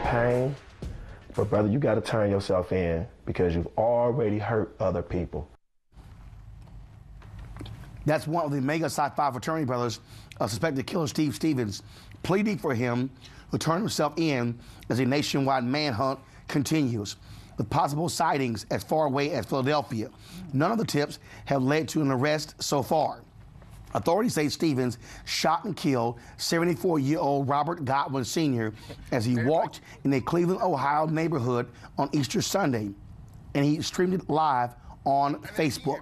pain, but brother, you got to turn yourself in because you've already hurt other people. That's one of the mega Psi-Phi fraternity brothers of suspected killer Steve Stevens, pleading for him to turn himself in as a nationwide manhunt continues, with possible sightings as far away as Philadelphia. None of the tips have led to an arrest so far. Authorities say Stevens shot and killed 74-year-old Robert Godwin Sr. as he walked in a Cleveland, Ohio neighborhood on Easter Sunday, and he streamed it live on Facebook.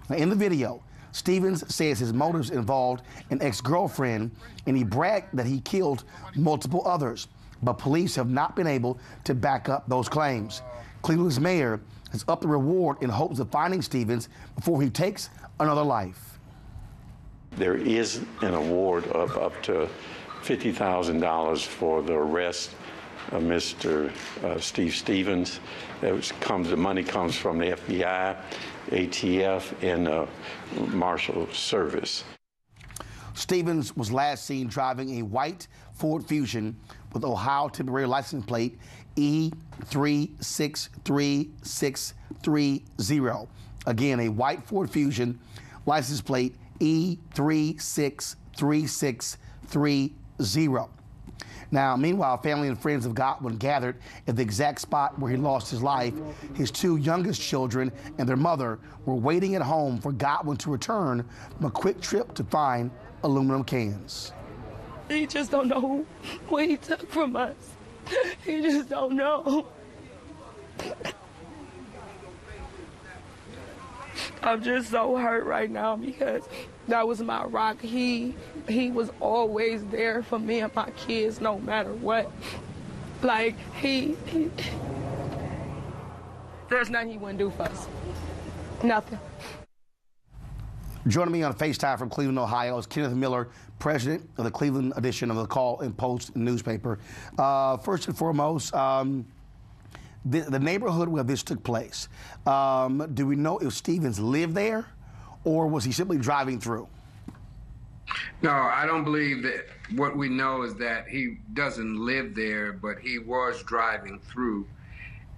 Now, in the video, Stevens says his motives involved an ex-girlfriend, and he bragged that he killed multiple others, but police have not been able to back up those claims. Cleveland's mayor has upped the reward in hopes of finding Stevens before he takes another life. There is an award of up to $50,000 for the arrest of Mr. Steve Stevens. The money comes from the FBI, ATF, and the Marshal Service. Stevens was last seen driving a white Ford Fusion with Ohio temporary license plate E363630. Again, a white Ford Fusion, license plate E363630. Now, meanwhile, family and friends of Godwin gathered at the exact spot where he lost his life. His two youngest children and their mother were waiting at home for Godwin to return from a quick trip to find aluminum cans. He just don't know what he took from us. He just don't know. I'm just so hurt right now because that was my rock. He was always there for me and my kids no matter what. Like, there's nothing he wouldn't do for us. Nothing. Joining me on FaceTime from Cleveland, Ohio is Kenneth Miller, president of the Cleveland edition of the Call and Post newspaper. First and foremost, the neighborhood where this took place, do we know if Stevens lived there or was he simply driving through? No, I don't believe that. What we know is that he doesn't live there, but he was driving through.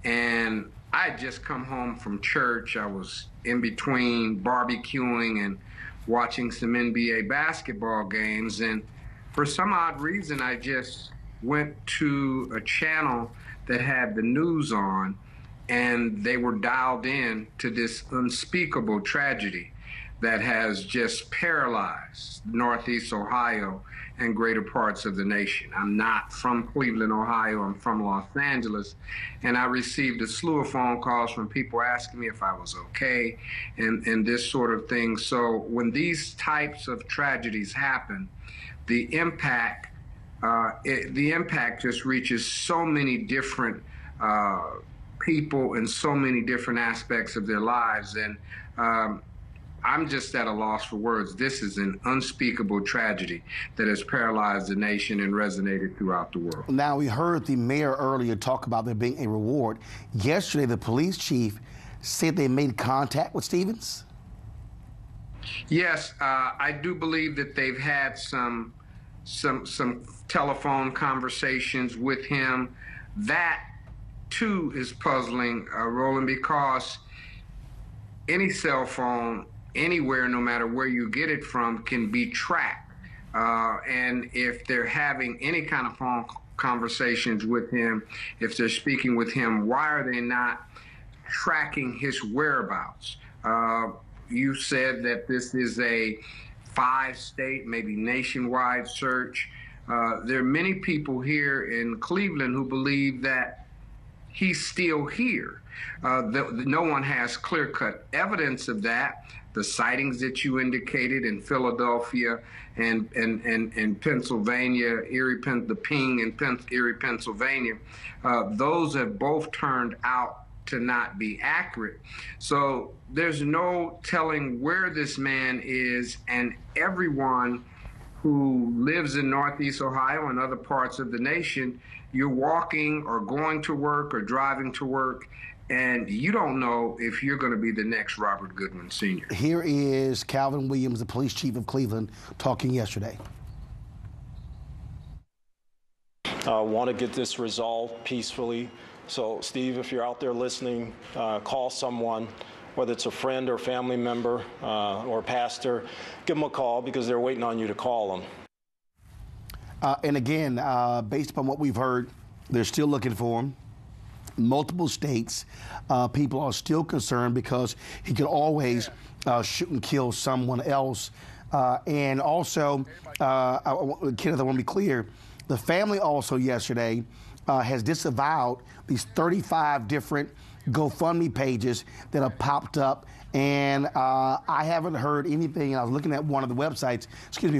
And I had just come home from church. I was in between barbecuing and watching some NBA basketball games. And for some odd reason, I just went to a channel that had the news on, and they were dialed in to this unspeakable tragedy that has just paralyzed Northeast Ohio and greater parts of the nation. I'm not from Cleveland, Ohio. I'm from Los Angeles, and I received a slew of phone calls from people asking me if I was okay and this sort of thing. So when these types of tragedies happen, the impact just reaches so many different people in so many different aspects of their lives, and I'm just at a loss for words. This is an unspeakable tragedy that has paralyzed the nation and resonated throughout the world. Now, we heard the mayor earlier talk about there being a reward. Yesterday, the police chief said they made contact with Stevens. Yes, I do believe that they've had some telephone conversations with him. That too is puzzling, Roland, because any cell phone anywhere, no matter where you get it from, can be tracked. And if they're having any kind of phone conversations with him, if they're speaking with him, why are they not tracking his whereabouts? You said that this is a 5-state, maybe nationwide search. There are many people here in Cleveland who believe that he's still here. No one has clear-cut evidence of that. The sightings that you indicated in Philadelphia and Pennsylvania, the ping in Erie, Pennsylvania, those have both turned out to not be accurate. So there's no telling where this man is, and everyone who lives in Northeast Ohio and other parts of the nation, you're walking or going to work or driving to work, and you don't know if you're going to be the next Robert Goodwin Sr. Here is Calvin Williams, the police chief of Cleveland, talking yesterday. want to get this resolved peacefully. So, Steve, if you're out there listening, call someone, whether it's a friend or family member or pastor, give them a call because they're waiting on you to call them. And again, based upon what we've heard, they're still looking for him. Multiple states, people are still concerned because he could always shoot and kill someone else. And also, Kenneth, I want to be clear, the family also yesterday has disavowed these 35 different GoFundMe pages that have popped up. And I haven't heard anything. I was looking at one of the websites,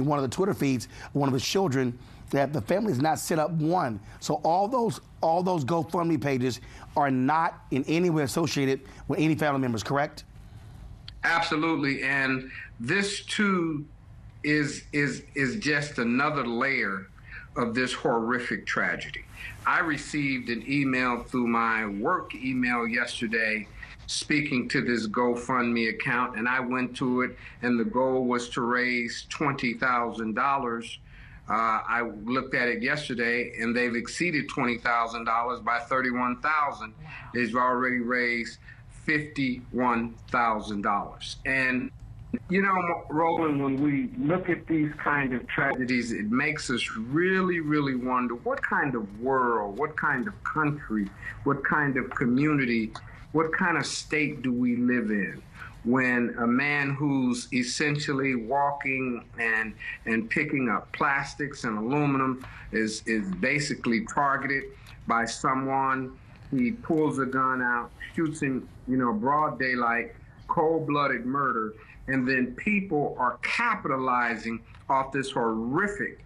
one of the Twitter feeds, one of his children, that the family has not set up one. So all those GoFundMe pages are not in any way associated with any family members, correct? Absolutely, and this too is just another layer of this horrific tragedy. I received an email through my work email yesterday speaking to this GoFundMe account, and I went to it, and the goal was to raise $20,000. I looked at it yesterday, and they've exceeded $20,000 by $31,000. Wow. They've already raised $51,000. And, you know, Roland, when we look at these kind of tragedies, it makes us really, really wonder what kind of world, what kind of country, what kind of community, what kind of state do we live in when a man who's essentially walking and picking up plastics and aluminum is basically targeted by someone. He pulls a gun out, shoots him, you know, broad daylight, cold-blooded murder, and then people are capitalizing off this horrific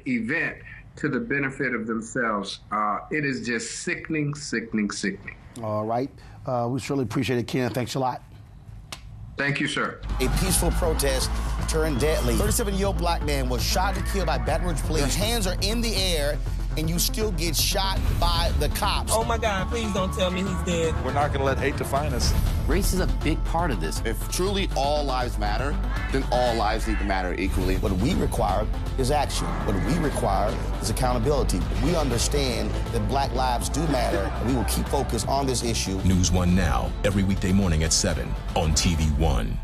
event to the benefit of themselves. It is just sickening, sickening, sickening. All right. We surely appreciate it, Ken. Thanks a lot. Thank you, sir. A peaceful protest turned deadly. 37-year-old black man was shot and killed by Baton Rouge police. Your hands are in the air, and you still get shot by the cops. Oh, my God, please don't tell me he's dead. We're not going to let hate define us. Race is a big part of this. If truly all lives matter, then all lives need to matter equally. What we require is action. What we require is accountability. We understand that black lives do matter, and we will keep focused on this issue. NewsOne Now, every weekday morning at 7 on TV1.